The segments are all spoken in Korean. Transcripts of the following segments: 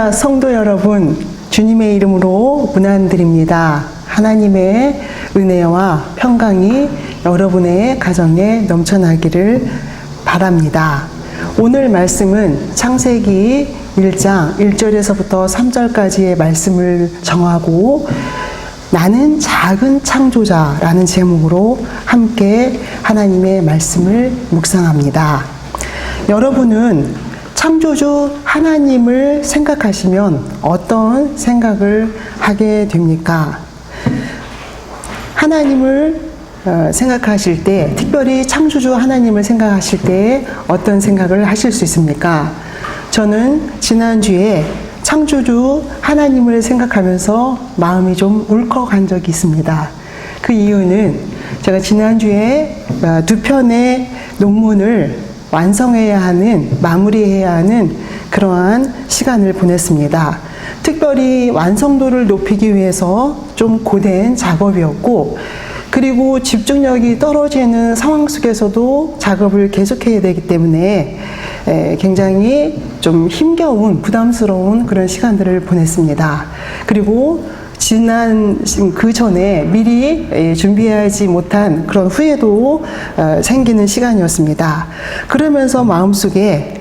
할렐루야, 성도 여러분, 주님의 이름으로 문안드립니다. 하나님의 은혜와 평강이 여러분의 가정에 넘쳐나기를 바랍니다. 오늘 말씀은 창세기 1장 1절에서부터 3절까지의 말씀을 정하고 나는 작은 창조자라는 제목으로 함께 하나님의 말씀을 묵상합니다. 여러분은 창조주 하나님을 생각하시면 어떤 생각을 하게 됩니까? 하나님을 생각하실 때, 특별히 창조주 하나님을 생각하실 때 어떤 생각을 하실 수 있습니까? 저는 지난주에 창조주 하나님을 생각하면서 마음이 좀 울컥한 적이 있습니다. 그 이유는 제가 지난주에 두 편의 논문을 완성해야 하는, 마무리해야 하는 그러한 시간을 보냈습니다. 특별히 완성도를 높이기 위해서 좀 고된 작업이었고, 그리고 집중력이 떨어지는 상황 속에서도 작업을 계속해야 되기 때문에 굉장히 좀 힘겨운, 부담스러운 그런 시간들을 보냈습니다. 그리고 그 전에 미리 준비하지 못한 그런 후회도 생기는 시간이었습니다. 그러면서 마음속에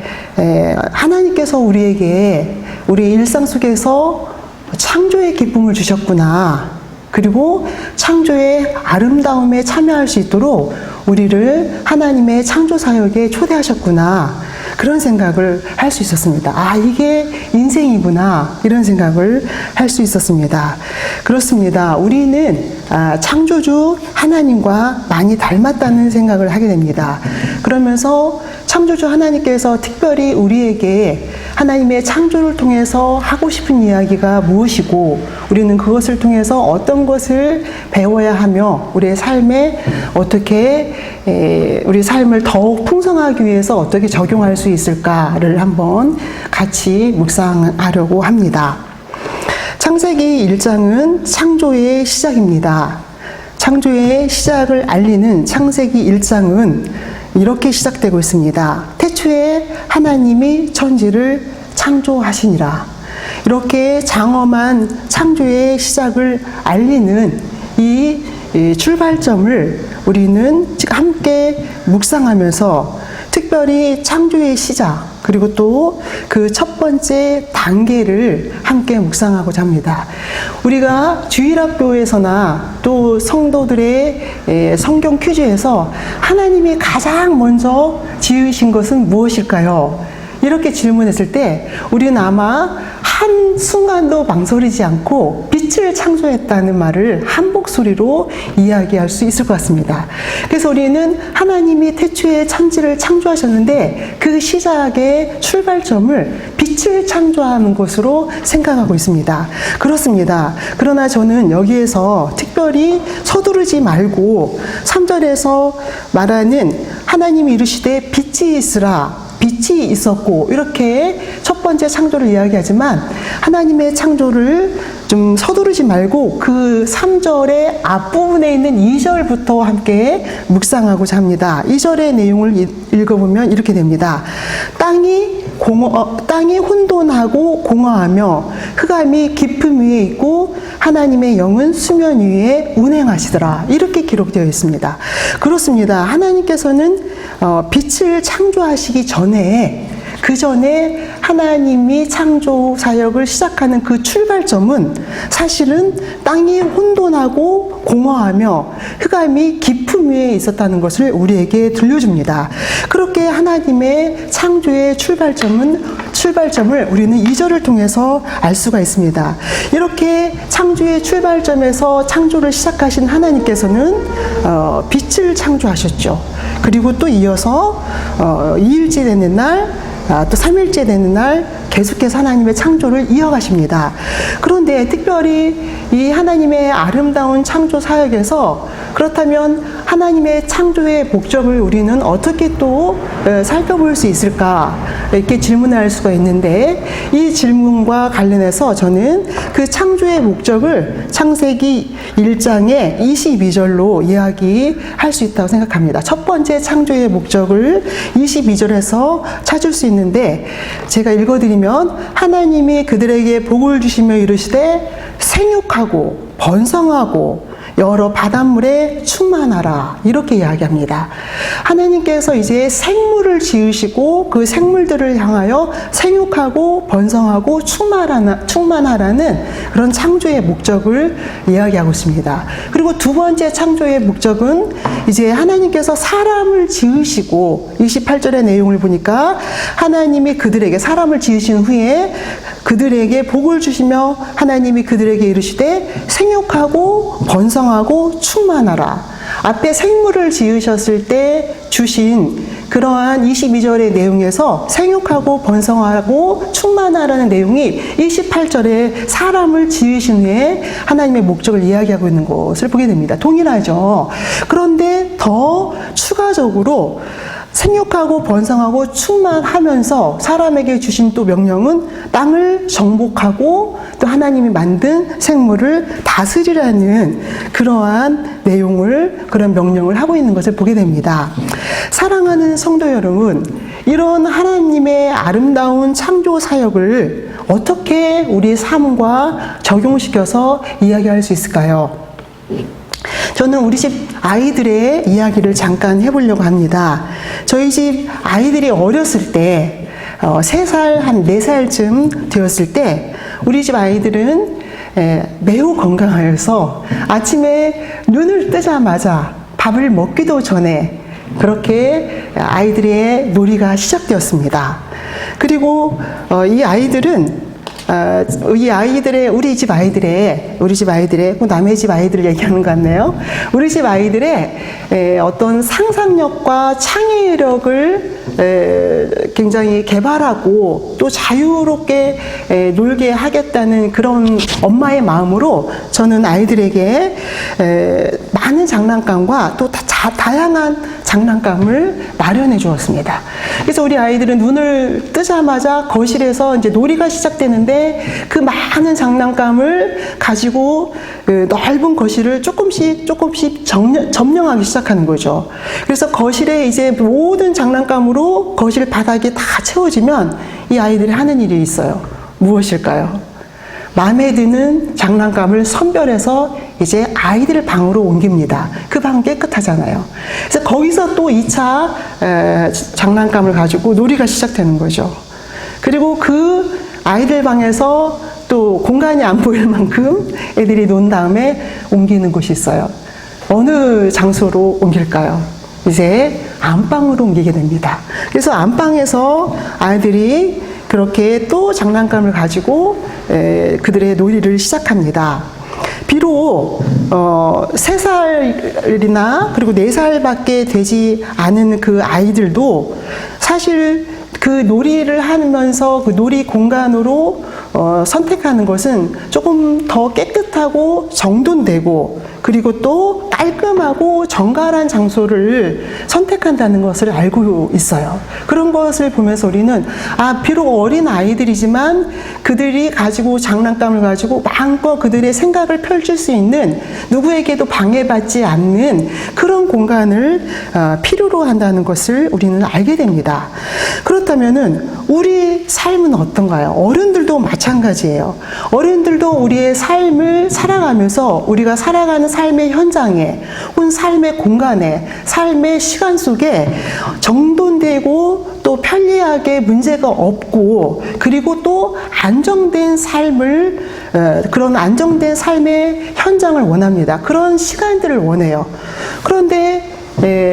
하나님께서 우리에게 우리 일상 속에서 창조의 기쁨을 주셨구나. 그리고 창조의 아름다움에 참여할 수 있도록 우리를 하나님의 창조 사역에 초대하셨구나. 그런 생각을 할 수 있었습니다. 아, 이게 인생이구나. 이런 생각을 할 수 있었습니다. 그렇습니다. 우리는 창조주 하나님과 많이 닮았다는 생각을 하게 됩니다. 그러면서 창조주 하나님께서 특별히 우리에게 하나님의 창조를 통해서 하고 싶은 이야기가 무엇이고, 우리는 그것을 통해서 어떤 것을 배워야 하며 우리의 삶에 어떻게 우리 삶을 더욱 풍성하기 위해서 어떻게 적용할 수 있을까를 한번 같이 묵상하려고 합니다. 창세기 1장은 창조의 시작입니다. 창조의 시작을 알리는 창세기 1장은 이렇게 시작되고 있습니다. 태초에 하나님이 천지를 창조하시니라. 이렇게 장엄한 창조의 시작을 알리는 이 출발점을 우리는 함께 묵상하면서 특별히 창조의 시작, 그리고 또 그 첫 번째 단계를 함께 묵상하고자 합니다. 우리가 주일학교에서나 또 성도들의 성경 퀴즈에서 하나님이 가장 먼저 지으신 것은 무엇일까요? 이렇게 질문했을 때 우리는 아마 한순간도 망설이지 않고 빛을 창조했다는 말을 한 목소리로 이야기할 수 있을 것 같습니다. 그래서 우리는 하나님이 태초에 천지를 창조하셨는데 그 시작의 출발점을 빛을 창조하는 것으로 생각하고 있습니다. 그렇습니다. 그러나 저는 여기에서 특별히 서두르지 말고 3절에서 말하는 하나님이 이르시되 빛이 있으라, 빛이 있었고, 이렇게 첫 번째 창조를 이야기하지만 하나님의 창조를 좀 서두르지 말고 그 3절의 앞부분에 있는 2절부터 함께 묵상하고자 합니다. 2절의 내용을 읽어보면 이렇게 됩니다. 땅이 혼돈하고 공허하며 흑암이 깊음 위에 있고 하나님의 영은 수면 위에 운행하시더라. 이렇게 기록되어 있습니다. 그렇습니다. 하나님께서는 빛을 창조하시기 전에, 그 전에 하나님이 창조 사역을 시작하는 그 출발점은 사실은 땅이 혼돈하고 공허하며 흑암이 깊음 위에 있었다는 것을 우리에게 들려줍니다. 그렇게 하나님의 창조의 출발점을 우리는 2절을 통해서 알 수가 있습니다. 이렇게 창조의 출발점에서 창조를 시작하신 하나님께서는 빛을 창조하셨죠. 그리고 또 이어서 2일째 되는 날, 또 3일째 되는 날 계속해서 하나님의 창조를 이어가십니다. 그런데 특별히 이 하나님의 아름다운 창조 사역에서 그렇다면 하나님의 창조의 목적을 우리는 어떻게 또 살펴볼 수 있을까? 이렇게 질문할 수가 있는데 이 질문과 관련해서 저는 그 창조의 목적을 창세기 1장의 22절로 이야기할 수 있다고 생각합니다. 첫 번째 창조의 목적을 22절에서 찾을 수 있는데 제가 읽어드리면 하나님이 그들에게 복을 주시며 이르시되 생육하고 번성하고 여러 바닷물에 충만하라 이렇게 이야기합니다. 하나님께서 이제 생물을 지으시고 그 생물들을 향하여 생육하고 번성하고 충만하라는 그런 창조의 목적을 이야기하고 있습니다. 그리고 두 번째 창조의 목적은 이제 하나님께서 사람을 지으시고 28절의 내용을 보니까 하나님이 그들에게 사람을 지으신 후에 그들에게 복을 주시며 하나님이 그들에게 이르시되 생육하고 번성하고 충만하라. 앞에 생물을 지으셨을 때 주신 그러한 22절의 내용에서 생육하고 번성하고 충만하라는 내용이 28절에 사람을 지으신 후에 하나님의 목적을 이야기하고 있는 것을 보게 됩니다. 동일하죠. 그런데 더 추가적으로 생육하고 번성하고 충만하면서 사람에게 주신 또 명령은 땅을 정복하고 또 하나님이 만든 생물을 다스리라는 그러한 내용을, 그런 명령을 하고 있는 것을 보게 됩니다. 사랑하는 성도 여러분, 이런 하나님의 아름다운 창조 사역을 어떻게 우리 삶과 적용시켜서 이야기할 수 있을까요? 저는 우리 집 아이들의 이야기를 잠깐 해보려고 합니다. 저희 집 아이들이 어렸을 때 3살, 한 4살쯤 되었을 때 우리 집 아이들은 매우 건강하여서 아침에 눈을 뜨자마자 밥을 먹기도 전에 그렇게 아이들의 놀이가 시작되었습니다. 그리고 이 아이들은 우리 집 아이들의 남의 집 아이들을 얘기하는 것 같네요. 우리 집 아이들의 어떤 상상력과 창의력을 굉장히 개발하고 또 자유롭게 놀게 하겠다는 그런 엄마의 마음으로 저는 아이들에게 많은 장난감과 또 다양한 장난감을 마련해 주었습니다. 그래서 우리 아이들은 눈을 뜨자마자 거실에서 이제 놀이가 시작되는데 그 많은 장난감을 가지고 넓은 거실을 조금씩 점령하기 시작하는 거죠. 그래서 거실에 이제 모든 장난감으로 거실 바닥이 다 채워지면 이 아이들이 하는 일이 있어요. 무엇일까요? 마음에 드는 장난감을 선별해서 이제 아이들 방으로 옮깁니다. 그 방 깨끗하잖아요. 그래서 거기서 또 2차 장난감을 가지고 놀이가 시작되는 거죠. 그리고 그 아이들 방에서 또 공간이 안 보일 만큼 애들이 논 다음에 옮기는 곳이 있어요. 어느 장소로 옮길까요? 이제 안방으로 옮기게 됩니다. 그래서 안방에서 아이들이 그렇게 또 장난감을 가지고 그들의 놀이를 시작합니다. 비록 3살이나 그리고 4살밖에 되지 않은 그 아이들도 사실 그 놀이를 하면서 그 놀이 공간으로 선택하는 것은 조금 더 깨끗하고 정돈되고 그리고 또 깔끔하고 정갈한 장소를 선택한다는 것을 알고 있어요. 그런 것을 보면서 우리는 비록 어린 아이들이지만 그들이 가지고 장난감을 가지고 마음껏 그들의 생각을 펼칠 수 있는 누구에게도 방해받지 않는 그런 공간을 필요로 한다는 것을 우리는 알게 됩니다. 그렇다면은 우리 삶은 어떤가요? 어른들도 마찬가지예요. 어른들도 우리의 삶을 살아가면서 우리가 살아가는 삶의 현장에 혹은 삶의 공간에 삶의 시간 속에 정돈되고 또 편리하게 문제가 없고 그리고 또 안정된 삶을 그런 안정된 삶의 현장을 원합니다. 그런 시간들을 원해요. 그런데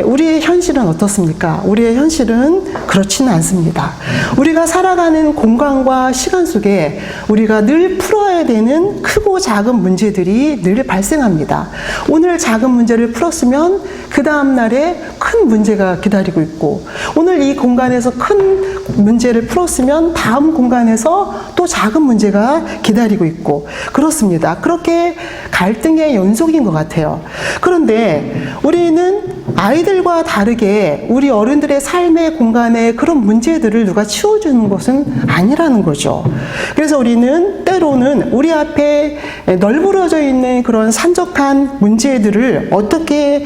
우리의 현실은 어떻습니까? 우리의 현실은 그렇지는 않습니다. 우리가 살아가는 공간과 시간 속에 우리가 늘 풀어야 되는 크고 작은 문제들이 늘 발생합니다. 오늘 작은 문제를 풀었으면 그 다음 날에 큰 문제가 기다리고 있고, 오늘 이 공간에서 큰 문제를 풀었으면 다음 공간에서 또 작은 문제가 기다리고 있고, 그렇습니다. 그렇게 갈등의 연속인 것 같아요. 그런데 우리는 아이들과 다르게 우리 어른들의 삶의 공간에 그런 문제들을 누가 치워주는 것은 아니라는 거죠. 그래서 우리는 때로는 우리 앞에 널브러져 있는 그런 산적한 문제들을 어떻게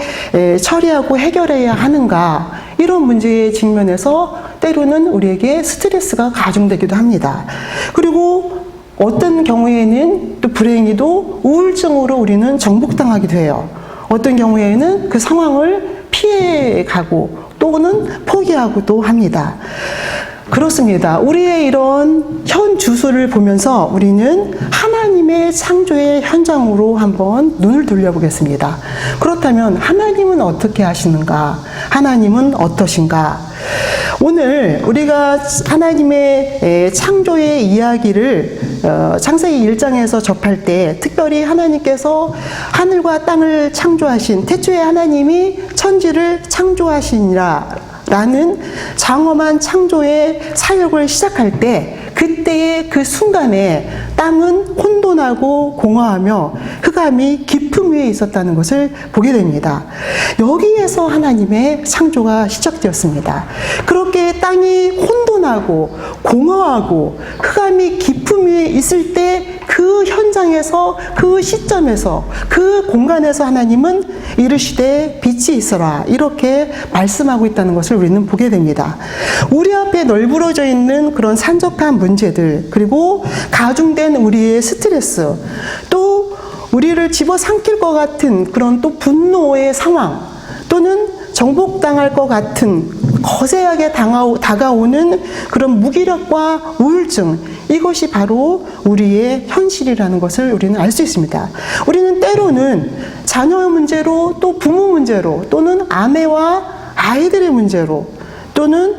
처리하고 해결해야 하는가, 이런 문제에 직면해서 때로는 우리에게 스트레스가 가중되기도 합니다. 그리고 어떤 경우에는 또 불행히도 우울증으로 우리는 정복당하기도 해요. 어떤 경우에는 그 상황을 피해가고 또는 포기하고도 합니다. 그렇습니다. 우리의 이런 현 주소를 보면서 우리는 하나님의 창조의 현장으로 한번 눈을 돌려보겠습니다. 그렇다면 하나님은 어떻게 하시는가? 하나님은 어떠신가? 오늘 우리가 하나님의 창조의 이야기를 창세기 1장에서 접할 때, 특별히 하나님께서 하늘과 땅을 창조하신, 태초에 하나님이 천지를 창조하시니라 라는 장엄한 창조의 사역을 시작할 때, 그때의 그 순간에 땅은 혼돈하고 공허하며 흑암이 깊음 위에 있었다는 것을 보게 됩니다. 여기에서 하나님의 창조가 시작되었습니다. 그렇게 땅이 혼돈하고 공허하고 흑암이 깊음 위에 있을 때, 그 현장에서, 그 시점에서, 그 공간에서 하나님은 이르시되 빛이 있어라, 이렇게 말씀하고 있다는 것을 우리는 보게 됩니다. 우리 앞에 널브러져 있는 그런 산적한 문제들, 그리고 가중된 우리의 스트레스, 또 우리를 집어삼킬 것 같은 그런 또 분노의 상황, 또는 정복당할 것 같은 거세하게 다가오는 그런 무기력과 우울증, 이것이 바로 우리의 현실이라는 것을 우리는 알 수 있습니다. 우리는 때로는 자녀의 문제로, 또 부모 문제로, 또는 아내와 아이들의 문제로, 또는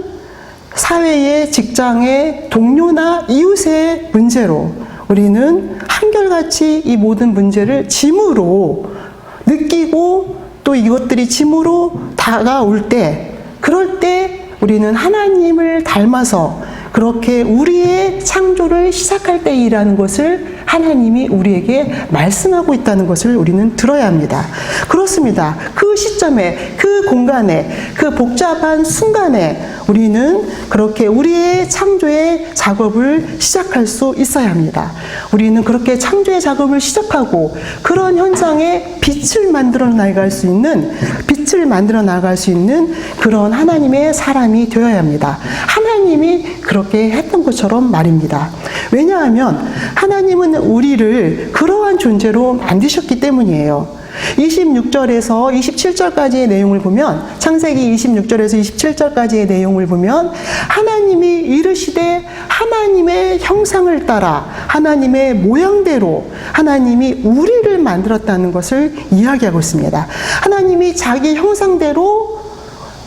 사회의, 직장의 동료나 이웃의 문제로 우리는 한결같이 이 모든 문제를 짐으로 느끼고, 또 이것들이 짐으로 다가올 때, 그럴 때 우리는 하나님을 닮아서 그렇게 우리의 창조를 시작할 때이라는 것을 하나님이 우리에게 말씀하고 있다는 것을 우리는 들어야 합니다. 그렇습니다. 그 시점에, 그 공간에, 그 복잡한 순간에 우리는 그렇게 우리의 창조의 작업을 시작할 수 있어야 합니다. 우리는 그렇게 창조의 작업을 시작하고 그런 현장에 빛을 만들어 나갈 수 있는 그런 하나님의 사람이 되어야 합니다. 하나님이 그렇게 했던 것처럼 말입니다. 왜냐하면 하나님은 우리를 그러한 존재로 만드셨기 때문이에요. 26절에서 27절까지의 내용을 보면, 창세기 26절에서 27절까지의 내용을 보면, 하나님이 이르시되 하나님의 형상을 따라 하나님의 모양대로 하나님이 우리를 만들었다는 것을 이야기하고 있습니다. 하나님이 자기 형상대로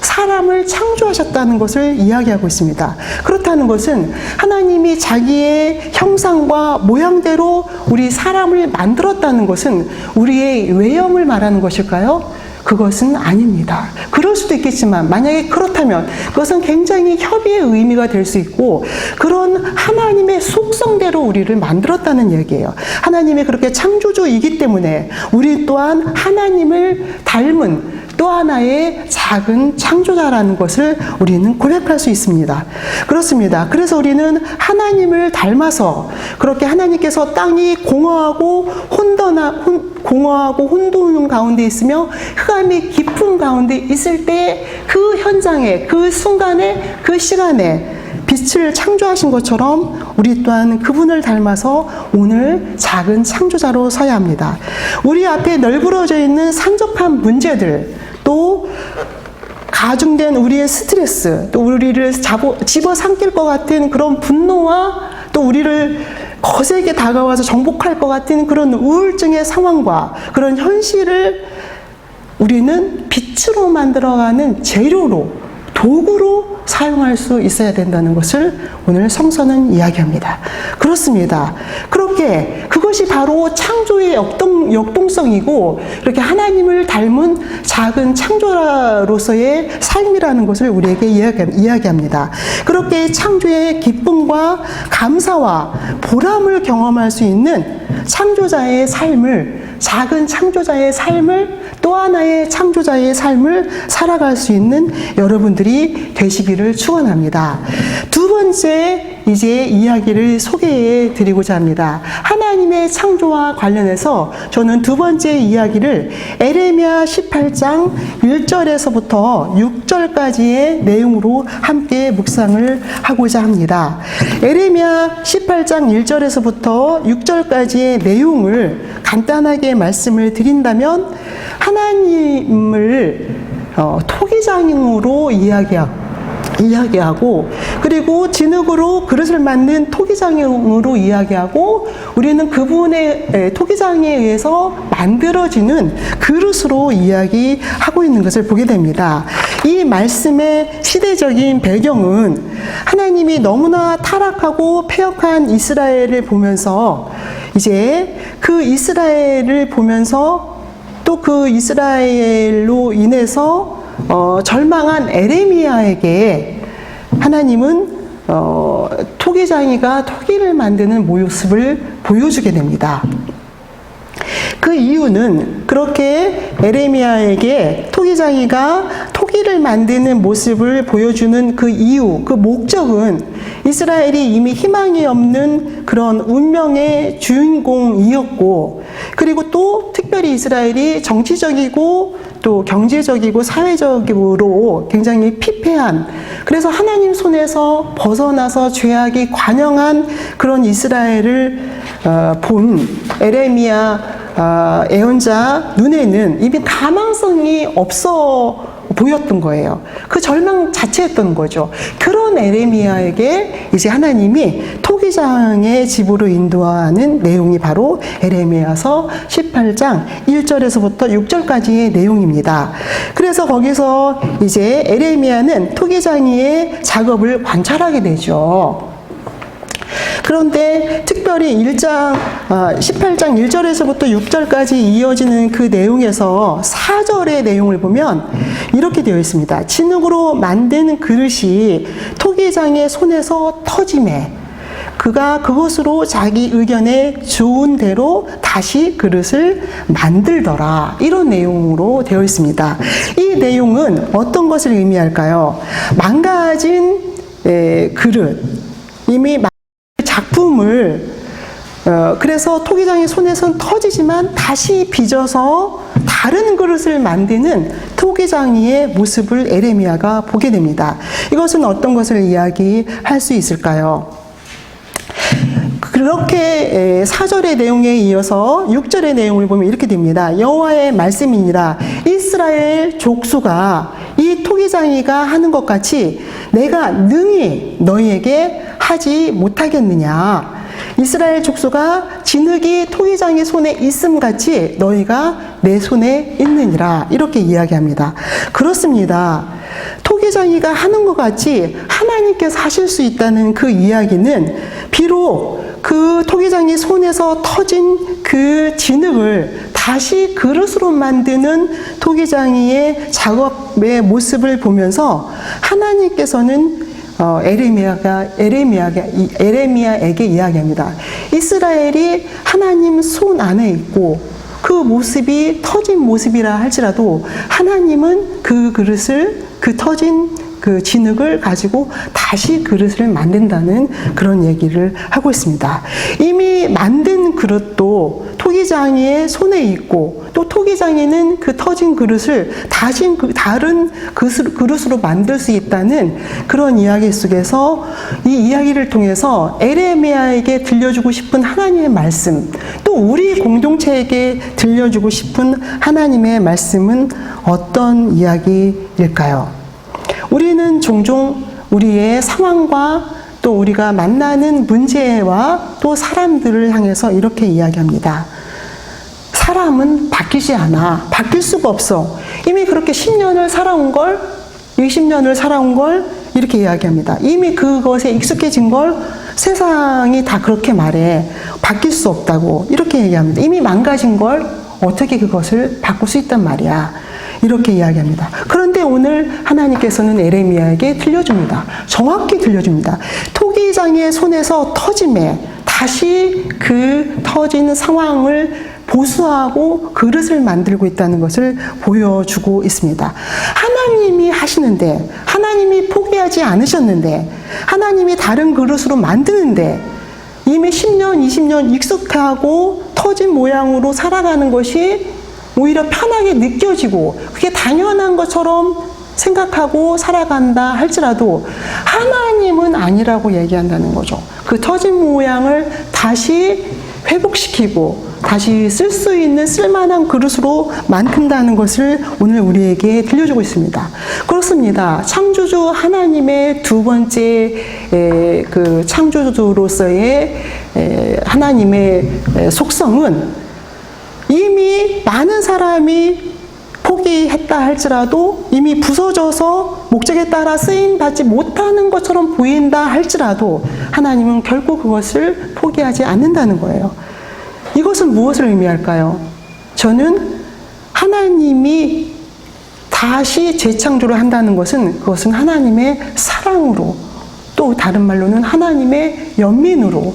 사람을 창조하셨다는 것을 이야기하고 있습니다. 그렇다는 것은 하나님이 자기의 형상과 모양대로 우리 사람을 만들었다는 것은 우리의 외형을 말하는 것일까요? 그것은 아닙니다. 그럴 수도 있겠지만, 만약에 그렇다면 그것은 굉장히 협의의 의미가 될 수 있고, 그런 하나님의 속성대로 우리를 만들었다는 얘기예요. 하나님이 그렇게 창조주이기 때문에 우리 또한 하나님을 닮은 또 하나의 작은 창조자라는 것을 우리는 고백할 수 있습니다. 그렇습니다. 그래서 우리는 하나님을 닮아서, 그렇게 하나님께서 땅이 공허하고 혼돈 가운데 있으며 흑암이 깊은 가운데 있을 때, 그 현장에, 그 순간에, 그 시간에 빛을 창조하신 것처럼 우리 또한 그분을 닮아서 오늘 작은 창조자로 서야 합니다. 우리 앞에 널브러져 있는 산적한 문제들, 또 가중된 우리의 스트레스, 또 우리를 집어삼킬 것 같은 그런 분노와, 또 우리를 거세게 다가와서 정복할 것 같은 그런 우울증의 상황과 그런 현실을 우리는 빛으로 만들어가는 재료로, 도구로 사용할 수 있어야 된다는 것을 오늘 성서는 이야기합니다. 그렇습니다. 그렇게 그것이 바로 창조의 역동성이고 이렇게 하나님을 닮은 작은 창조로서의 삶이라는 것을 우리에게 이야기합니다. 그렇게 창조의 기쁨과 감사와 보람을 경험할 수 있는 창조자의 삶을, 작은 창조자의 삶을, 또 하나의 창조자의 삶을 살아갈 수 있는 여러분들이 되시기를 축원합니다. 두 번째 이제 이야기를 소개해 드리고자 합니다. 하나님의 창조와 관련해서 저는 두 번째 이야기를 에레미야 18장 1절에서부터 6절까지의 내용으로 함께 묵상을 하고자 합니다. 에레미야 18장 1절에서부터 6절까지의 내용을 간단하게 말씀을 드린다면 하나님을 토기장으로 이야기하고 그리고 진흙으로 그릇을 만든 토기장으로 이야기하고 우리는 그분의 토기장에 의해서 만들어지는 그릇으로 이야기하고 있는 것을 보게 됩니다. 이 말씀의 시대적인 배경은 하나님이 너무나 타락하고 패역한 이스라엘을 보면서 이제 그 이스라엘을 보면서 또 그 이스라엘로 인해서 절망한 에레미야에게 하나님은 토기장이가 토기를 만드는 모습을 보여주게 됩니다. 그 이유는 그렇게 에레미야에게 토기장이가 토기를 만드는 모습을 보여주는 그 이유, 그 목적은 이스라엘이 이미 희망이 없는 그런 운명의 주인공이었고 그리고 또 특별히 이스라엘이 정치적이고 또 경제적이고 사회적으로 굉장히 피폐한, 그래서 하나님 손에서 벗어나서 죄악이 관영한 그런 이스라엘을 본 에레미야 예언자 눈에는 이미 가망성이 없어 보였던 거예요. 그 절망 자체였던 거죠. 그런 에레미야에게 이제 하나님이 토기장의 집으로 인도하는 내용이 바로 에레미야서 18장 1절에서부터 6절까지의 내용입니다. 그래서 거기서 이제 에레미야는 토기장의 작업을 관찰하게 되죠. 그런데 특별히 18장 1절에서부터 6절까지 이어지는 그 내용에서 4절의 내용을 보면 이렇게 되어 있습니다. 진흙으로 만든 그릇이 토기장의 손에서 터지매 그가 그것으로 자기 의견에 좋은 대로 다시 그릇을 만들더라. 이런 내용으로 되어 있습니다. 이 내용은 어떤 것을 의미할까요? 망가진 그릇, 이미 작품을 그래서 토기장의 손에선 터지지만 다시 빚어서 다른 그릇을 만드는 토기장이의 모습을 에레미야가 보게 됩니다. 이것은 어떤 것을 이야기할 수 있을까요? 그렇게 4절의 내용에 이어서 6절의 내용을 보면 이렇게 됩니다. 여호와의 말씀이니라. 이스라엘 족수가 이 토기장이가 하는 것 같이 내가 능히 너희에게 하지 못하겠느냐. 이스라엘 족수가 진흙이 토기장의 손에 있음 같이 너희가 내 손에 있느니라. 이렇게 이야기합니다. 그렇습니다. 토기장이가 하는 것 같이 하나님께서 하실 수 있다는 그 이야기는 비록 그 토기장이 손에서 터진 그 진흙을 다시 그릇으로 만드는 토기장이의 작업의 모습을 보면서 하나님께서는 에레미야에게 이야기합니다. 이스라엘이 하나님 손 안에 있고 그 모습이 터진 모습이라 할지라도 하나님은 그 그릇을, 그 터진 그 진흙을 가지고 다시 그릇을 만든다는 그런 얘기를 하고 있습니다. 이미 만든 그릇도 토기장이의 손에 있고 또 토기장이는 그 터진 그릇을 다시 다른 그릇으로 만들 수 있다는 그런 이야기 속에서 이 이야기를 통해서 에레미야에게 들려주고 싶은 하나님의 말씀, 또 우리 공동체에게 들려주고 싶은 하나님의 말씀은 어떤 이야기일까요? 우리는 종종 우리의 상황과 또 우리가 만나는 문제와 또 사람들을 향해서 이렇게 이야기합니다. 사람은 바뀌지 않아. 바뀔 수가 없어. 이미 그렇게 10년을 살아온 걸, 20년을 살아온 걸 이렇게 이야기합니다. 이미 그것에 익숙해진 걸 세상이 다 그렇게 말해. 바뀔 수 없다고 이렇게 얘기합니다. 이미 망가진 걸 어떻게 그것을 바꿀 수 있단 말이야. 이렇게 이야기합니다. 그런데 오늘 하나님께서는 에레미야에게 들려줍니다. 정확히 들려줍니다. 토기장의 손에서 터짐에 다시 그 터진 상황을 보수하고 그릇을 만들고 있다는 것을 보여주고 있습니다. 하나님이 하시는데, 하나님이 포기하지 않으셨는데, 하나님이 다른 그릇으로 만드는데, 이미 10년, 20년 익숙하고 터진 모양으로 살아가는 것이 오히려 편하게 느껴지고, 그게 당연한 것처럼 생각하고 살아간다 할지라도, 하나님은 아니라고 얘기한다는 거죠. 그 터진 모양을 다시 회복시키고, 다시 쓸 수 있는 쓸만한 그릇으로 만든다는 것을 오늘 우리에게 들려주고 있습니다. 그렇습니다. 창조주 하나님의 두 번째 그 창조주로서의 하나님의 속성은 이미 많은 사람이 포기했다 할지라도, 이미 부서져서 목적에 따라 쓰임받지 못하는 것처럼 보인다 할지라도 하나님은 결코 그것을 포기하지 않는다는 거예요. 이것은 무엇을 의미할까요? 저는 하나님이 다시 재창조를 한다는 것은, 그것은 하나님의 사랑으로, 또 다른 말로는 하나님의 연민으로,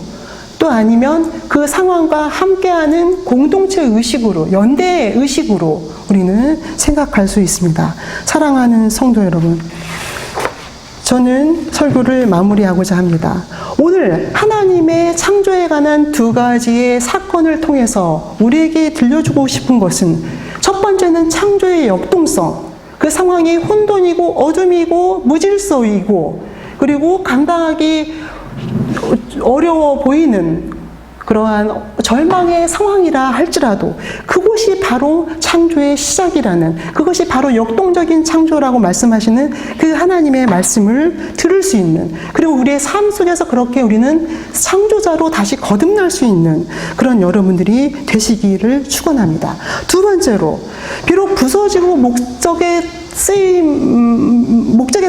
또 아니면 그 상황과 함께하는 공동체 의식으로, 연대 의식으로 우리는 생각할 수 있습니다. 사랑하는 성도 여러분, 저는 설교를 마무리하고자 합니다. 오늘 하나님의 창조에 관한 두 가지의 사건을 통해서 우리에게 들려주고 싶은 것은, 첫 번째는 창조의 역동성, 그 상황이 혼돈이고 어둠이고 무질서이고 그리고 감당하기 어려워 보이는 그러한 절망의 상황이라 할지라도 그것이 바로 창조의 시작이라는, 그것이 바로 역동적인 창조라고 말씀하시는 그 하나님의 말씀을 들을 수 있는, 그리고 우리의 삶 속에서 그렇게 우리는 창조자로 다시 거듭날 수 있는 그런 여러분들이 되시기를 축원합니다. 두 번째로, 비록 부서지고 목적에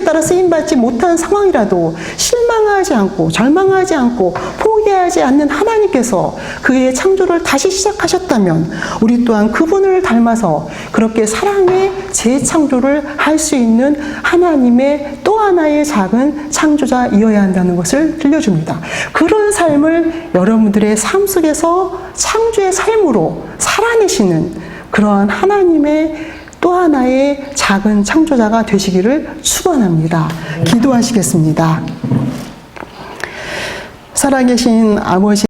따라 쓰임받지 못한 상황이라도 실망하지 않고 절망하지 않고 포기하지 않는 하나님께서 그의 창조를 다시 시작하셨다면 우리 또한 그분을 닮아서 그렇게 사랑의 재창조를 할 수 있는 하나님의 또 하나의 작은 창조자이어야 한다는 것을 들려줍니다. 그런 삶을 여러분들의 삶 속에서 창조의 삶으로 살아내시는 그러한 하나님의 또 하나의 작은 창조자가 되시기를 축원합니다. 기도하시겠습니다. 살아계신 아버지,